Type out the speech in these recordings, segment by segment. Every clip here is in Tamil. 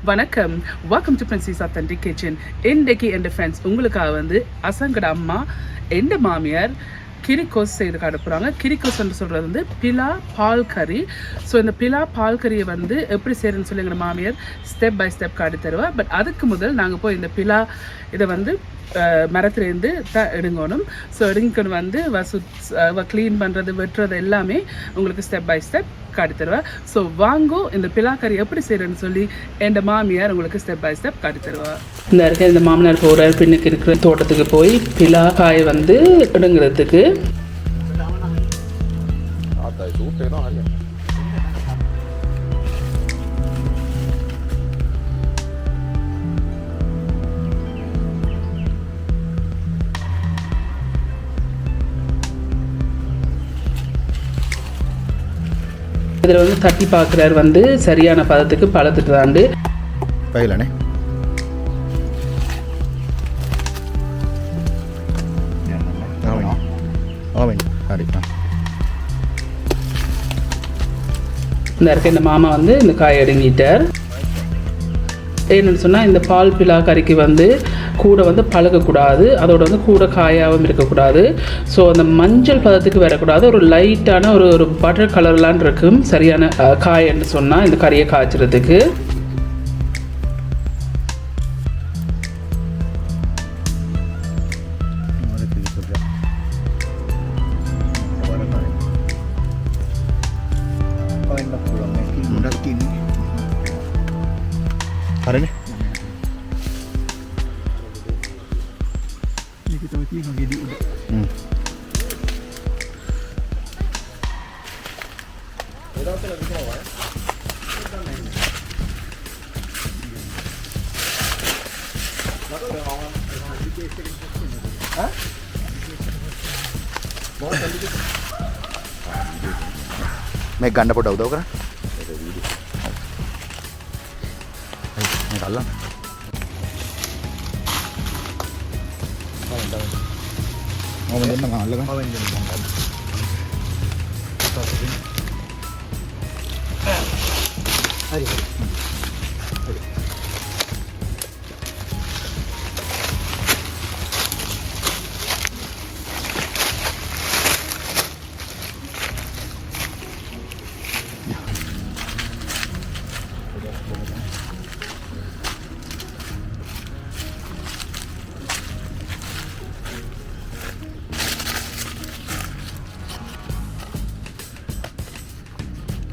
வணக்கம். Welcome to princess authentic kitchen. இன்றைக்கு என் ஃப்ரெண்ட்ஸ் உங்களுக்காக வந்து அசங்கட அம்மா எந்த மாமியார் கிரிக்கோஸ் செய்து காட்டப்போகிறாங்க. கிரிக்கோஸ் என்று சொல்கிறது வந்து பிலா பால் கறி. ஸோ இந்த பிலா பால் கறியை வந்து எப்படி செய்யறதுன்னு சொல்லி எங்கள் மாமியார் ஸ்டெப் பை ஸ்டெப் காட்டி தருவா. பட் அதுக்கு முதல் நாங்கள் போய் இந்த பிலா இதை வந்து மரத்துலேருந்து எடுங்கணும். ஸோ எடுங்கன்னு வந்து க்ளீன் பண்ணுறது வெட்டுறது எல்லாமே உங்களுக்கு ஸ்டெப் பை ஸ்டெப் காட்டி தருவா. ஸோ வாங்கோ இந்த பிலா கறி எப்படி செய்யறதுன்னு சொல்லி என் மாமியார் உங்களுக்கு ஸ்டெப் பை ஸ்டெப் காட்டி தருவா. இந்த இருக்க இந்த மாமனார் போகிற பின்னுக்கு இருக்கிற தோட்டத்துக்கு போய் பிலா காயை வந்து எடுங்கிறதுக்கு இதில் வந்து தட்டி பார்க்குறாரு வந்து சரியான பதத்துக்கு பழத்துட்டு தாண்டு பயிலனே இந்த இருக்க இந்த மாமா வந்து இந்த காய் எடுங்கிட்டார். என்னென்னு சொன்னால் இந்த பால் பிலா கறிக்கு வந்து கூட வந்து பழகக்கூடாது, அதோட வந்து கூட காயாகவும் இருக்கக்கூடாது. ஸோ அந்த மஞ்சள் பதத்துக்கு வரக்கூடாது, ஒரு லைட்டான ஒரு பட்டர் கலர்லான் இருக்கும் சரியான காயன்னு சொன்னால் இந்த கறியை காய்ச்சறதுக்கு. Hari ni? Ni kita mesti bagi dia udah. May ganda po daw ka? May kalang. Oh, hindi na kalang. Oh, hindi na kalang. Hari.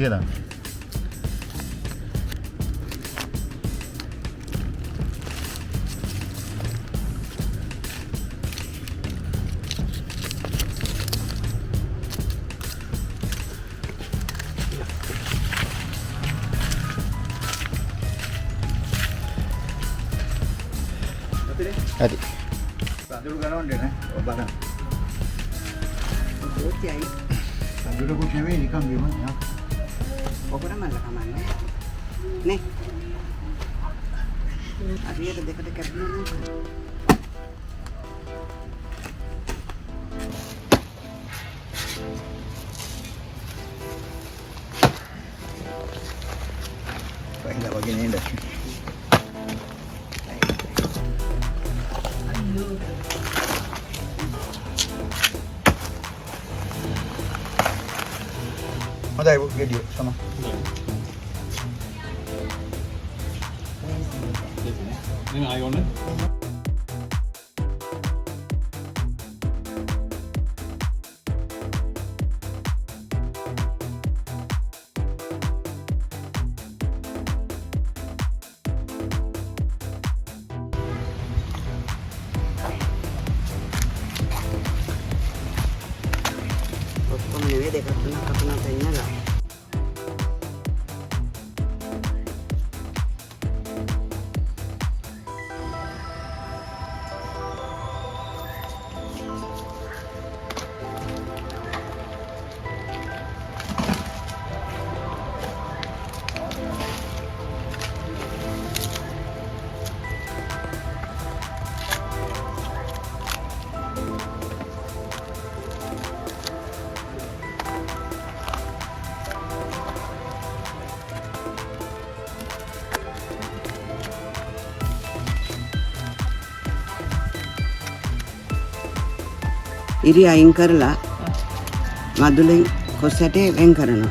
Iya dah. Adi. Dulu kan on deh, barang. Dulu aku cewek ni kan gimana? Pokoknya malah kamarnya, nih, ada dekat-dekat mana? Baik tak begini dah. Ada ibu video sama. Ini ayonnya. Pemiliknya dekat pernah tanya lah. ඉරි අයින් කරලා මදුලෙන් කොස් ඇටේ වෙන් කරනවා.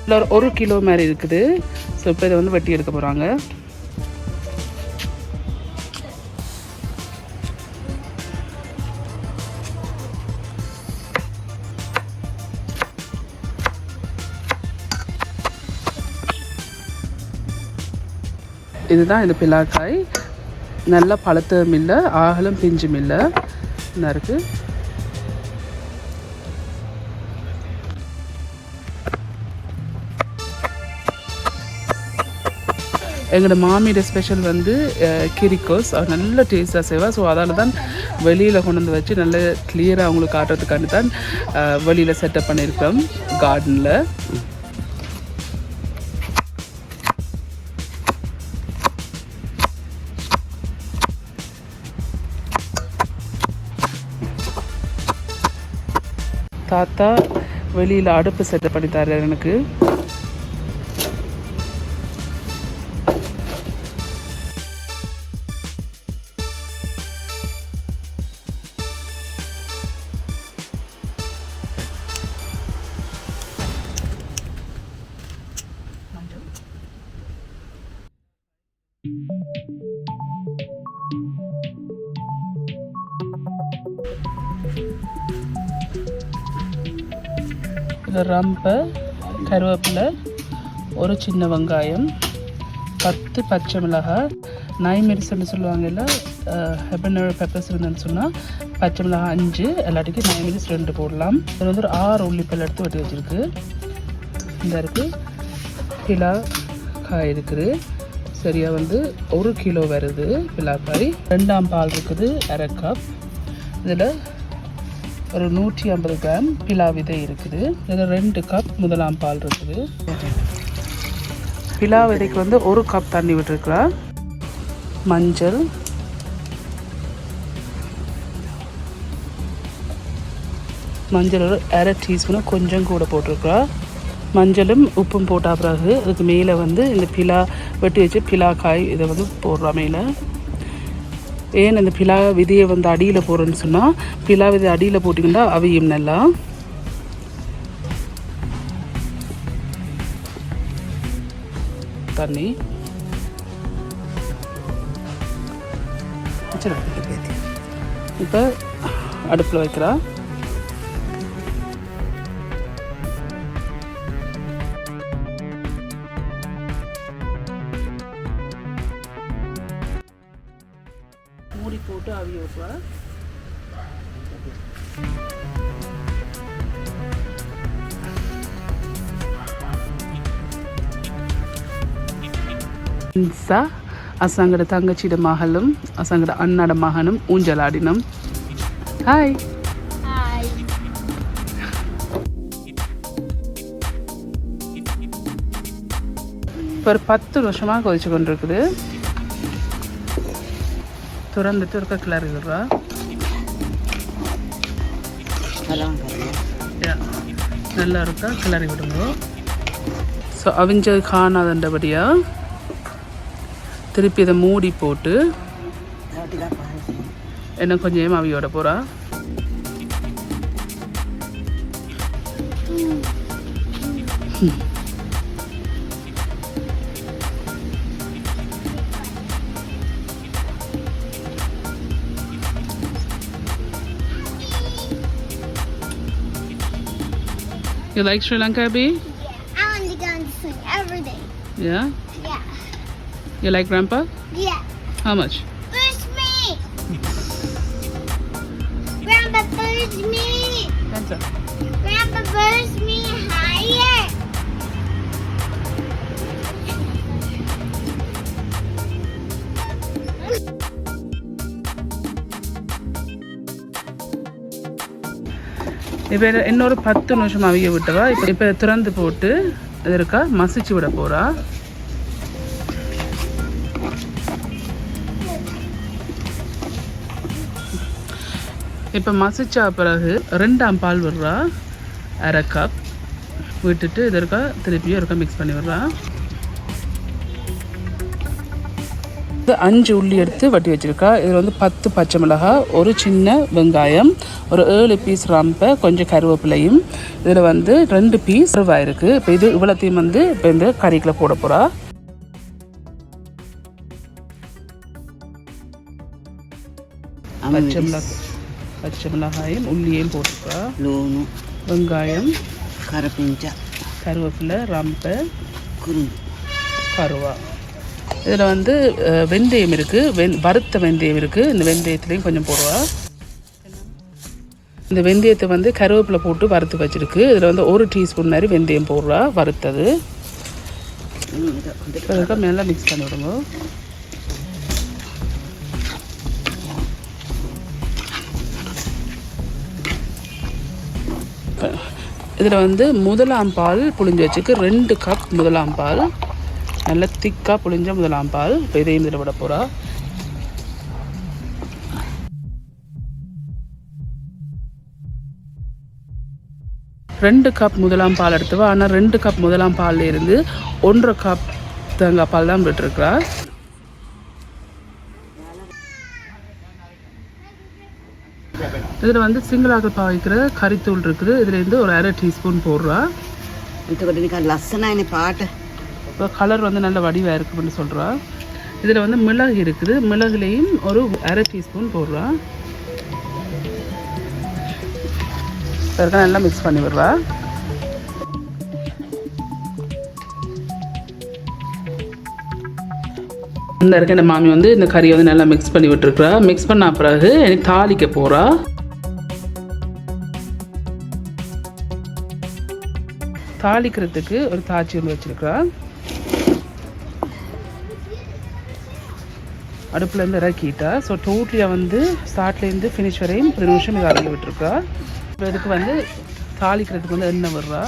இதில் 1 கிலோ மாதிரி இருக்குது. ஸோ இப்போ இதை வந்து வெட்டி எடுக்க போகிறாங்க. இதுதான் இந்த பிலாக்காய். நல்லா பழுத்ததும் இல்லை, ஆகலும் பிஞ்சும் இல்லை, நல்லா இருக்குது. எங்களோட மாமியோட ஸ்பெஷல் வந்து கிரிக்கோஸ். அது நல்ல டேஸ்ட்டாக செய்வா. ஸோ அதால் தான் வெளியில் கொண்டு வந்து வச்சு நல்ல கிளியராக அவங்களுக்கு காட்டுறதுக்காண்டி தான் வெளியில் செட்டப் பண்ணியிருக்கோம் கார்டனில். தாத்தா வெளியில் அடுப்பு செட்டப் பண்ணி தர்றாரு எனக்கு. இது ரம்பை, கருவேப்பிலை, ஒரு சின்ன வெங்காயம், 10 பச்சை மிளகாய், நைமெரிசன்னு சொல்லுவாங்க இல்லை, ஹெபனரோ பெப்பர்ஸ் இருந்துன்னு சொன்னால் பச்சை மிளகாய் 5, எல்லாத்துக்கும் நைமெரிஸ் 2 போடலாம். இது வந்து ஒரு 6 உள்ளிப்பல் எடுத்து வெட்டி வச்சுருக்கு. இந்த இருக்குது பிலா காய் இருக்குது. சரியாக வந்து 1 கிலோ வருது பிலாக்காய். 2ஆம் பால் இருக்குது 1/2 கப். இதில் ஒரு 150 கிராம் பிலா விதை இருக்குது. இதில் 2 கப் 1ஆம் பால் இருக்குது. பிலா விதைக்கு வந்து 1 கப் தண்ணி விட்டுருக்கலாம். மஞ்சள், மஞ்சள் ஒரு 1/2 டீஸ்பூனை கொஞ்சம் கூட போட்டிருக்கலாம். மஞ்சளும் உப்பும் போட்ட பிறகு அதுக்கு மேலே வந்து இந்த பிலா வெட்டி வச்சு பிலா காய் இதை வந்து போடுறோம் மேலே. ஏன் இந்த பிலா விதையை வந்து அடியில் போடுறேன்னு சொன்னால், பிலா விதை அடியில் போட்டிங்கன்னா அவையும் நல்லா. தண்ணி இப்போ அடுப்பில் வைக்கிறா. மூடி போட்டு அவிய வைப்பா. அசங்கட தங்கச்சியோட மகளும் அசங்கட அண்ணாட மகனும் ஊஞ்சலாடினம். ஹாய். இப்போ ஒரு 10 வருஷமாக கொதிச்சு கொண்டு இருக்குது. துறந்துட்டு இருக்க கிளறி விடுறா. நல்லா இருக்கா, கிளறி விடுங்க. ஸோ அவிஞ்சது காணாதண்டபடியாக திருப்பி இதை மூடி போட்டு என்ன கொஞ்சம் அவியோட போகிறா. You like Sri Lanka, Abhi? Yeah, I want to go and swim every day. Yeah? Yeah. You like Grandpa? Yeah. How much? Push me! Grandpa, push me! Grandpa, push me higher! இப்போ இன்னொரு 10 நிமிஷம் அவிய விட்டவா. இப்போ திறந்து போட்டு இது இருக்கா மசிச்சு விட போகிறா. இப்போ மசிச்சா பிறகு 2ஆம் பால் விடுறா, 1/2 கப் விட்டுட்டு இது இருக்கா திருப்பியும் இருக்கா மிக்ஸ் பண்ணி விடுறா. 5 உள்ளி எடுத்து வட்டி வச்சுருக்கா. இதில் வந்து 10 பச்சை மிளகாய், ஒரு சின்ன வெங்காயம், ஒரு 7 பீஸ் ரம்பை, கொஞ்சம் கருவேப்பிலையும், இதில் வந்து 2 பீஸ் ரூபாய் இருக்குது. இப்போ இது இவ்வளோத்தையும் வந்து இப்போ இந்த கறிக்குள்ளே போட போகிறா. பச்சை மிளகாயும் உள்ளியையும் போட்டுருக்கா. லூனு, வெங்காயம், கரப்பிஞ்சா, கருவேப்பிலை, ரம்பை, குரும்பு, கருவா. இதில் வந்து வெந்தயம் இருக்குது, வறுத்த வெந்தயம் இருக்குது. இந்த வெந்தயத்துலேயும் கொஞ்சம் போடுவா. இந்த வெந்தயத்தை வந்து கருவேப்பிலை போட்டு வறுத்து வச்சுருக்கு. இதில் வந்து 1 டீஸ்பூன் மாதிரி வெந்தயம் போடுறா வறுத்தது. அதுக்காக மேலே மிக்ஸ் பண்ணி விடுங்க. இதில் வந்து 1ஆம் பால் புளிஞ்சு வச்சுக்கு 2 கப் 1ஆம் பால், நல்லா திக்காக புளிஞ்ச 1ஆம் பால். இப்போ இதையும் இதில் விட போகிறா. ரெண்டு கப் 1ஆம் பால் எடுத்துவா. ஆனால் 2 கப் 1ஆம் பால்ல இருந்து 1.5 கப் தேங்காய் பால் தான் விட்டுருக்குறா. இதில் வந்து சிங்கிளாக பாய்க்கிற கறித்தூள் இருக்குது. இதுலேருந்து ஒரு 1/2 டீஸ்பூன் போடுறா. லசனாயின பாட்டு இப்போ கலர் வந்து நல்ல வடிவாக இருக்குன்னு சொல்கிறா. இதில் வந்து மிளகு இருக்குது, மிளகுலேயும் ஒரு 1/2 டீஸ்பூன் போடுறா. நல்லா மிக்ஸ் பண்ணி விடுறா. இந்த இருக்க இந்த மாமி வந்து இந்த கறியை வந்து நல்லா மிக்ஸ் பண்ணி விட்டுருக்குறா. மிக்ஸ் பண்ண பிறகு எனக்கு தாளிக்க போகிறா. தாளிக்கிறதுக்கு ஒரு தாச்சி ஒன்று வச்சுருக்குறா. அடுப்புலேருந்து இறக்கிட்டா. ஸோ டோட்டலியாக வந்து ஸ்டார்ட்லேருந்து ஃபினிஷ் வரையும் 2 நிமிஷம் இதை அடங்கி விட்டுருக்கா. இப்போ இதுக்கு வந்து தாளிக்கிறதுக்கு வந்து எண்ணெய் விடுறா.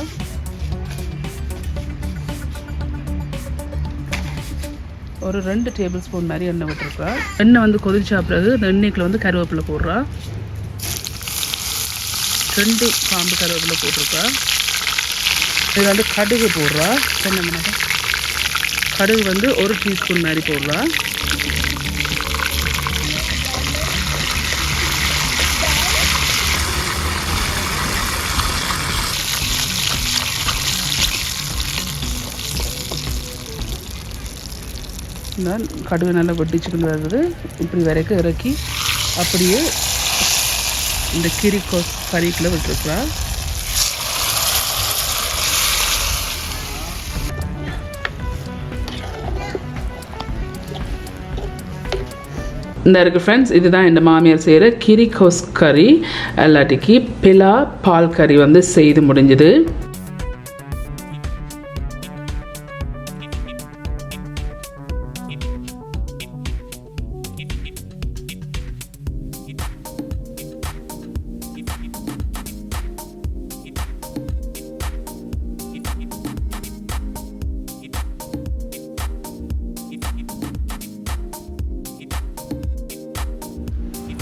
ஒரு 2 டேபிள் ஸ்பூன் மாதிரி எண்ணெய் விட்டுருக்கா. எண்ணெய் வந்து கொதிச்சா பிறகு இந்த எண்ணெய்க்குள்ள வந்து கருவேப்பிலை போடுறா. 2 காம்பு கருவேப்பிலை போட்டிருக்கா. இது வந்து கடுகு போடுறா. கடுகு வந்து 1 டீஸ்பூன் மாதிரி போடுறா. கடுகு நல்லா வெட்டிச்சுக்கிட்டு வருது. இப்படி வரைக்கும் இறக்கி அப்படியே இந்த கிரிக்கோஸ் கறிக்குள்ளே விட்டுருக்குறா. இந்த இருக்குது ஃப்ரெண்ட்ஸ், இதுதான் என் மாமியார் செய்கிற கிரிக்கோஸ் கறி, எல்லாட்டிக்கு பிலா பால் கறி வந்து செய்து முடிஞ்சுது.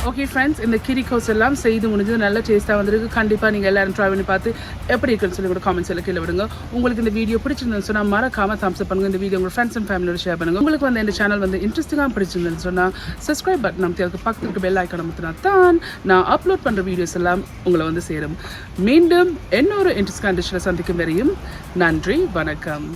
ஓகே ஃப்ரெண்ட்ஸ், இந்த கிரிக்கோஸ் எல்லாம் செய்து முடிஞ்சது, நல்ல டேஸ்ட்டாக வந்திருக்கு. கண்டிப்பாக நீங்கள் எல்லாரும் ட்ரை பண்ணி பார்த்து எப்படி இருக்குன்னு சொல்லி கூட காமெண்ட்ஸ் எல்லாம் கீழே விடுங்க. உங்களுக்கு இந்த வீடியோ பிடிச்சிருந்தேன்னு சொன்னால் மறக்காம தம்ஸ் அப் பண்ணுங்கள். இந்த வீடியோ உங்கள் ஃப்ரெண்ட்ஸ் அண்ட் ஃபேமிலியோட ஷேர் பண்ணுங்கள். உங்களுக்கு வந்து இந்த சேனல் வந்து இன்ட்ரெஸ்டிங்காக பிடிச்சிருந்தேன்னு சொன்னால் சப்ஸ்கிரைப் பட்டன் நமக்கு அதுக்கு பக்கத்துக்கு பெல் ஐக்கான் அமுத்தினா தான் நான் அப்லோட் பண்ணுற வீடியோஸ் எல்லாம் உங்களை வந்து சேரும். மீண்டும் இன்னொரு இன்ட்ரெஸ்டிங்கான டிஷ்ஷில் சந்திக்கும் வரையும் நன்றி, வணக்கம்.